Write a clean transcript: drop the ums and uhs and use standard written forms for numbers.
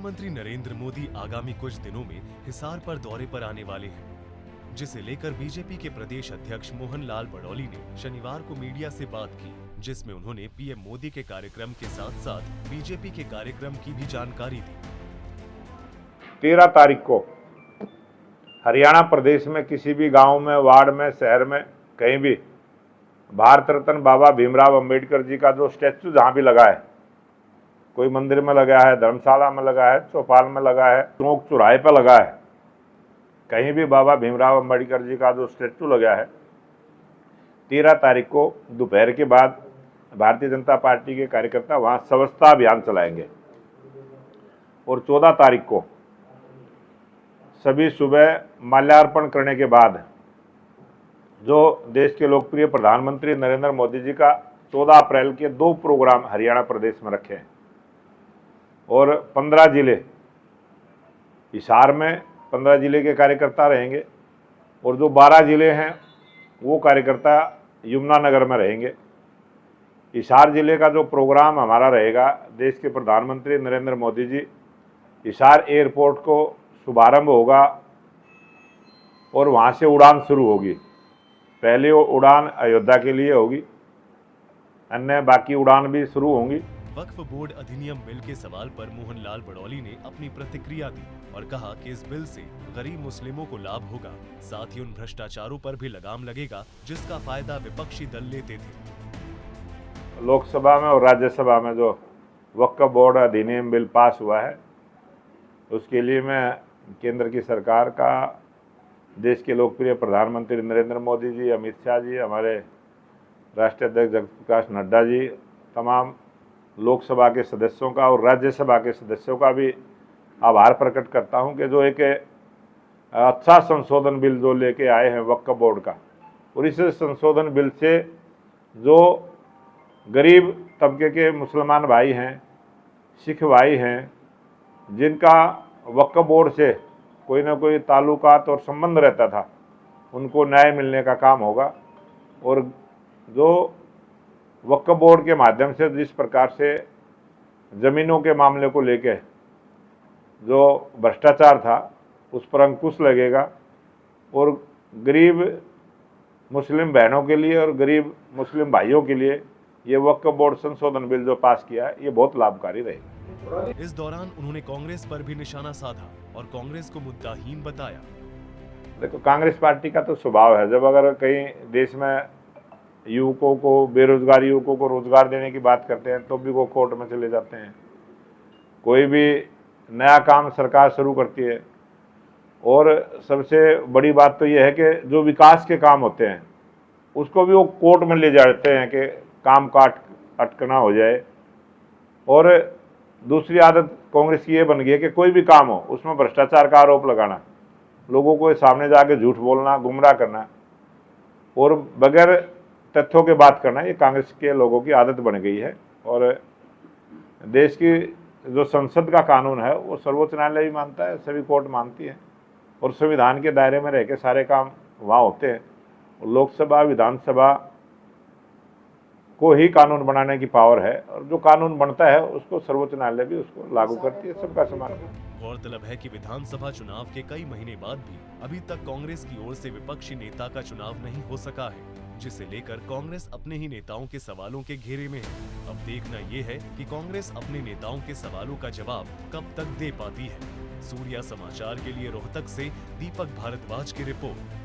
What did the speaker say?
प्रधानमंत्री नरेंद्र मोदी आगामी कुछ दिनों में हिसार पर दौरे पर आने वाले हैं, जिसे लेकर बीजेपी के प्रदेश अध्यक्ष मोहन लाल बड़ौली ने शनिवार को मीडिया से बात की, जिसमें उन्होंने पीएम मोदी के कार्यक्रम के साथ साथ बीजेपी के कार्यक्रम की भी जानकारी दी। 13 तारीख को हरियाणा प्रदेश में किसी भी गांव में, वार्ड में, शहर में, कहीं भी भारत रत्न बाबा भीमराव अंबेडकर जी का जो स्टैचू जहां भी लगा है, कोई मंदिर में लगा है, धर्मशाला में लगा है, चौपाल में लगा है, चौक चौराहे पर लगा है, कहीं भी बाबा भीमराव अंबेडकर जी का जो स्टैचू लगा है, 13 तारीख को दोपहर के बाद भारतीय जनता पार्टी के कार्यकर्ता वहां स्वच्छता अभियान चलाएंगे और 14 तारीख को सभी सुबह माल्यार्पण करने के बाद जो देश के लोकप्रिय प्रधानमंत्री नरेंद्र मोदी जी का 14 अप्रैल के 2 प्रोग्राम हरियाणा प्रदेश में रखे हैं और 15 जिले, हिसार में 15 जिले के कार्यकर्ता रहेंगे और जो 12 जिले हैं वो कार्यकर्ता यमुनानगर में रहेंगे। हिसार जिले का जो प्रोग्राम हमारा रहेगा, देश के प्रधानमंत्री नरेंद्र मोदी जी हिसार एयरपोर्ट को शुभारंभ होगा और वहाँ से उड़ान शुरू होगी। पहले वो उड़ान अयोध्या के लिए होगी, अन्य बाकी उड़ान भी शुरू होंगी। वक्फ बोर्ड अधिनियम बिल के सवाल पर मोहन लाल बड़ौली ने अपनी प्रतिक्रिया दी और कहा कि इस बिल से गरीब मुस्लिमों को लाभ होगा, साथ ही उन भ्रष्टाचारों पर भी लगाम लगेगा जिसका फायदा विपक्षी दल लेते थे। लोकसभा में और राज्यसभा में जो वक्फ बोर्ड अधिनियम बिल पास हुआ है, उसके लिए मैं केंद्र की सरकार का, देश के लोकप्रिय प्रधानमंत्री नरेंद्र मोदी जी, अमित शाह जी, हमारे राष्ट्रीय अध्यक्ष जगत प्रकाश नड्डा जी, तमाम लोकसभा के सदस्यों का और राज्यसभा के सदस्यों का भी आभार प्रकट करता हूं कि जो एक अच्छा संशोधन बिल जो लेके आए हैं वक्फ बोर्ड का, और इस संशोधन बिल से जो गरीब तबके के मुसलमान भाई हैं, सिख भाई हैं, जिनका वक्फ बोर्ड से कोई ना कोई ताल्लुकात और संबंध रहता था, उनको न्याय मिलने का काम होगा। और जो वक्फ बोर्ड के माध्यम से जिस प्रकार से ज़मीनों के मामले को लेके जो भ्रष्टाचार था, उस पर अंकुश लगेगा और गरीब मुस्लिम बहनों के लिए और गरीब मुस्लिम भाइयों के लिए ये वक्फ बोर्ड संशोधन बिल जो पास किया है, ये बहुत लाभकारी रहेगा। इस दौरान उन्होंने कांग्रेस पर भी निशाना साधा और कांग्रेस को मुद्दाहीन बताया। देखो, कांग्रेस पार्टी का तो स्वभाव है, जब अगर कहीं देश में युवकों को, बेरोजगार युवकों को रोजगार देने की बात करते हैं तो भी वो कोर्ट में चले जाते हैं। कोई भी नया काम सरकार शुरू करती है, और सबसे बड़ी बात तो ये है कि जो विकास के काम होते हैं उसको भी वो कोर्ट में ले जाते हैं कि काम का अटकना हो जाए। और दूसरी आदत कांग्रेस की ये बन गई है कि कोई भी काम हो उसमें भ्रष्टाचार का आरोप लगाना, लोगों को सामने जाके झूठ बोलना, गुमराह करना और बगैर तथ्यों के बात करना, ये कांग्रेस के लोगों की आदत बन गई है। और देश की जो संसद का कानून है वो सर्वोच्च न्यायालय भी मानता है, सभी कोर्ट मानती है और संविधान के दायरे में रह के सारे काम वहाँ होते हैं। लोकसभा, विधानसभा को ही कानून बनाने की पावर है और जो कानून बनता है उसको सर्वोच्च न्यायालय भी उसको लागू करती है, सबका समान। गौरतलब है कि विधानसभा चुनाव के कई महीने बाद भी अभी तक कांग्रेस की ओर से विपक्षी नेता का चुनाव नहीं हो सका है, जिसे लेकर कांग्रेस अपने ही नेताओं के सवालों के घेरे में है। अब देखना ये है कि कांग्रेस अपने नेताओं के सवालों का जवाब कब तक दे पाती है। सूर्या समाचार के लिए रोहतक से दीपक भारद्वाज की रिपोर्ट।